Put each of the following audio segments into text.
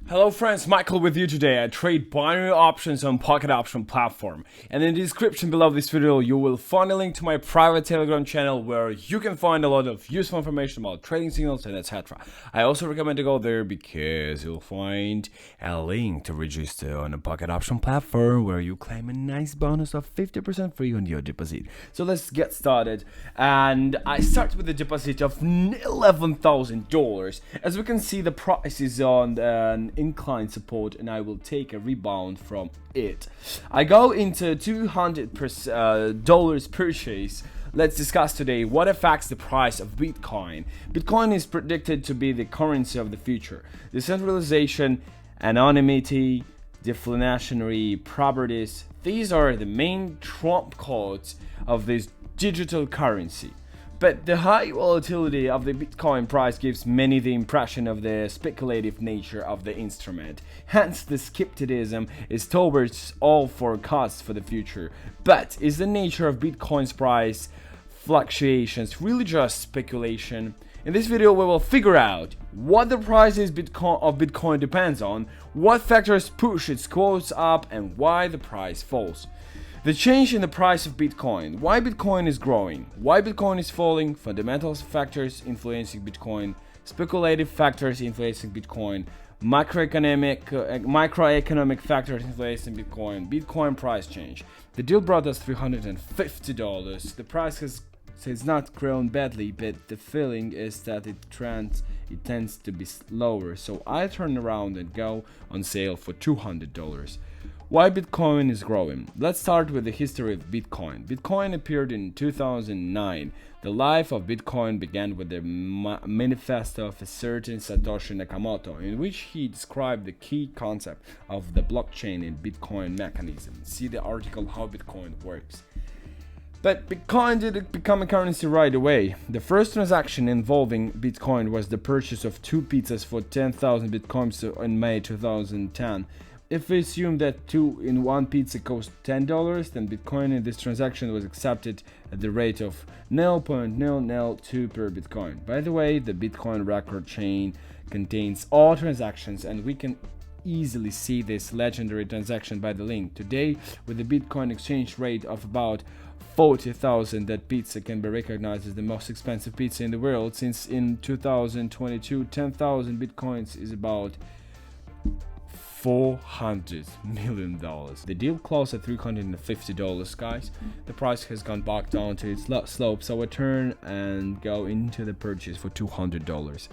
Hello friends, Michael with you today. I trade binary options on PocketOption platform, and in the description below this video you will find a link to my private Telegram channel where you can find a lot of useful information about trading signals and etc. I also recommend to go there because you'll find a link to register on the PocketOption platform where you claim a nice bonus of 50% free on your deposit. So let's get started, and I start with a deposit of $11,000. As we can see, the price is on an incline support and I will take a rebound from it. I go into $200 purchase. Let's discuss today what affects the price of Bitcoin. Bitcoin is predicted to be the currency of the future. Decentralization, anonymity, deflationary properties, these are the main trump cards of this digital currency. But the high volatility of the Bitcoin price gives many the impression of the speculative nature of the instrument. Hence, the skepticism is towards all forecasts for the future. But is the nature of Bitcoin's price fluctuations really just speculation? In this video, we will figure out what the price of Bitcoin depends on, what factors push its quotes up, and why the price falls. The change in the price of Bitcoin, why Bitcoin is growing, why Bitcoin is falling, fundamental factors influencing Bitcoin, speculative factors influencing Bitcoin, microeconomic factors influencing Bitcoin, Bitcoin price change. The deal brought us $350. The price has not grown badly, but the feeling is that it tends to be lower. So I turn around and go on sale for $200. Why Bitcoin is growing? Let's start with the history of Bitcoin. Bitcoin appeared in 2009. The life of Bitcoin began with the manifesto of a certain Satoshi Nakamoto, in which he described the key concept of the blockchain and Bitcoin mechanism. See the article How Bitcoin Works. But Bitcoin didn't become a currency right away. The first transaction involving Bitcoin was the purchase of 2 pizzas for 10,000 Bitcoins in May 2010. If we assume that 2 in 1 pizza cost $10, then Bitcoin in this transaction was accepted at the rate of 0.002 per Bitcoin. By the way, the Bitcoin record chain contains all transactions, and we can easily see this legendary transaction by the link. Today, with the Bitcoin exchange rate of about 40,000, that pizza can be recognized as the most expensive pizza in the world, since in 2022, 10,000 Bitcoins is about $400 million. The deal closed at $350, guys. The price has gone back down to its slope, so I turn and go into the purchase for $200. To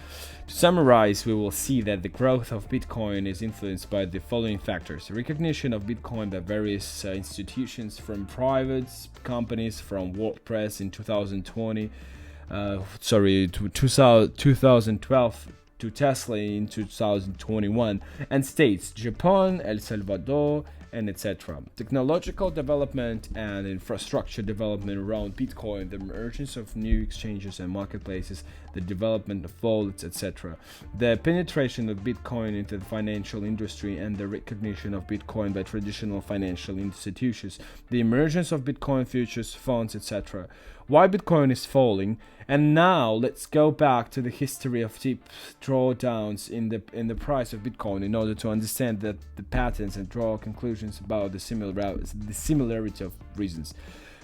summarize, we will see that the growth of Bitcoin is influenced by the following factors: recognition of Bitcoin by various institutions, from private companies, from WordPress in 2012 to Tesla in 2021, and states Japan, El Salvador, and etc. Technological development and infrastructure development around Bitcoin, the emergence of new exchanges and marketplaces, the development of wallets, etc. The penetration of Bitcoin into the financial industry and the recognition of Bitcoin by traditional financial institutions, the emergence of Bitcoin futures, funds, etc. Why Bitcoin is falling. And now let's go back to the history of deep drawdowns in the price of Bitcoin in order to understand that the patterns and draw conclusions about the similarity of reasons.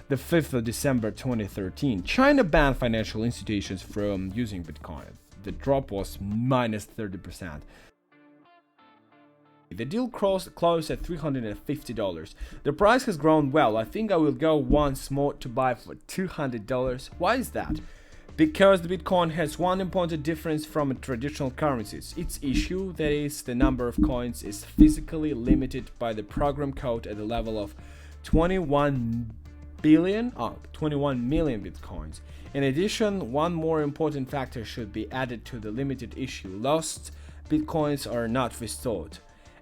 The 5th of December 2013, China banned financial institutions from using Bitcoin. The drop was minus 30%. The deal closed at $350. The price has grown well. I think I will go once more to buy for $200. Why is that? Because the Bitcoin has one important difference from traditional currencies. Its issue, that is, the number of coins, is physically limited by the program code at the level of 21 million Bitcoins. In addition, one more important factor should be added to the limited issue: lost Bitcoins are not restored.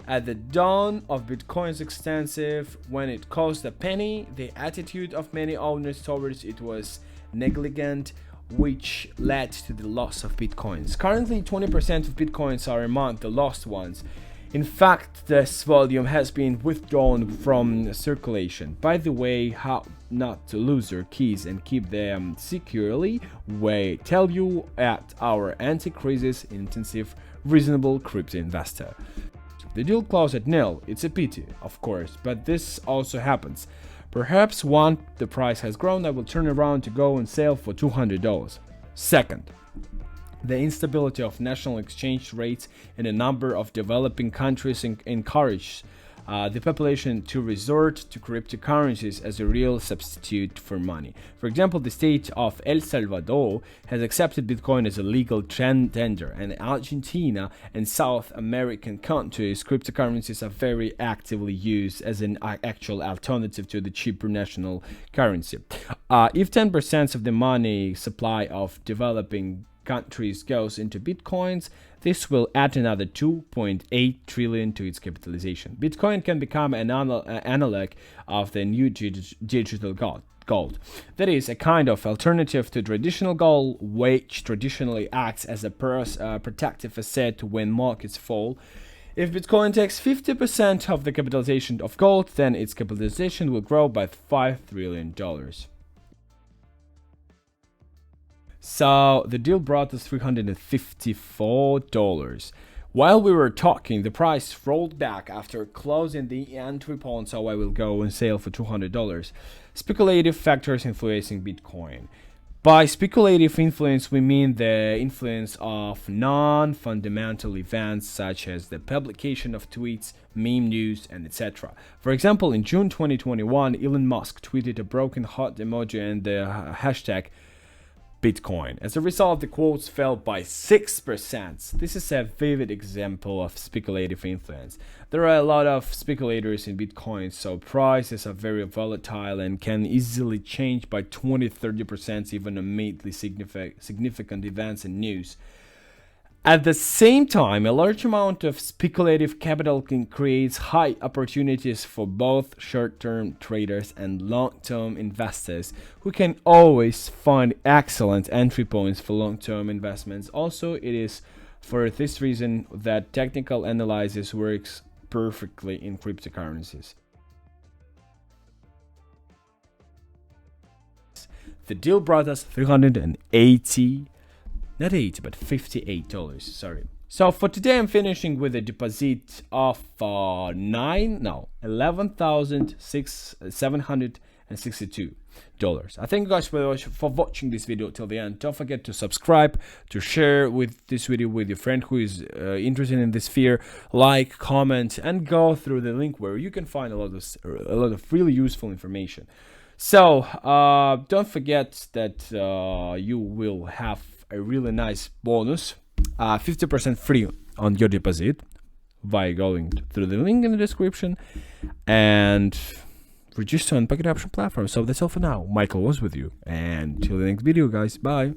At the dawn of Bitcoin's extensive, when it cost a penny, the attitude of many owners towards it was negligent, which led to the loss of Bitcoins. Currently, 20% of Bitcoins are among the lost ones. In fact, this volume has been withdrawn from circulation. By the way, how not to lose your keys and keep them securely, we tell you at our anti-crisis intensive reasonable crypto investor. The deal closed at nil. It's a pity, of course, but this also happens. Perhaps once the price has grown, I will turn around to go and sell for $200. Second, the instability of national exchange rates in a number of developing countries encourages the population to resort to cryptocurrencies as a real substitute for money. For example, the state of El Salvador has accepted Bitcoin as a legal tender, and Argentina and South American countries, cryptocurrencies are very actively used as an actual alternative to the cheaper national currency. If 10% of the money supply of developing countries goes into bitcoins, this will add another 2.8 trillion to its capitalization. Bitcoin can become an analog of the new digital gold. That is a kind of alternative to traditional gold, which traditionally acts as a protective asset when markets fall. If Bitcoin takes 50% of the capitalization of gold, then its capitalization will grow by $5 trillion. So the deal brought us $354. While we were talking, the price rolled back after closing the entry point, so I will go and sell for $200. Speculative factors influencing Bitcoin. By speculative influence, we mean the influence of non-fundamental events such as the publication of tweets, meme news, and etc. For example, in June 2021, Elon Musk tweeted a broken heart emoji and the hashtag Bitcoin. As a result, the quotes fell by 6%. This is a vivid example of speculative influence. There are a lot of speculators in Bitcoin, so prices are very volatile and can easily change by 20-30% even amid significant events and news. At the same time, a large amount of speculative capital can create high opportunities for both short-term traders and long-term investors who can always find excellent entry points for long-term investments. Also, it is for this reason that technical analysis works perfectly in cryptocurrencies. The deal brought us $58, sorry. So for today I'm finishing with a deposit of $11,762. I thank you guys for watching this video till the end. Don't forget to subscribe, to share this video with your friend who is interested in this sphere, like, comment, and go through the link where you can find a lot of really useful information. So don't forget that you will have a really nice bonus, 50% free on your deposit by going through the link in the description and register on PocketOption platform. So that's all for now. Michael was with you, and till the next video, guys. Bye.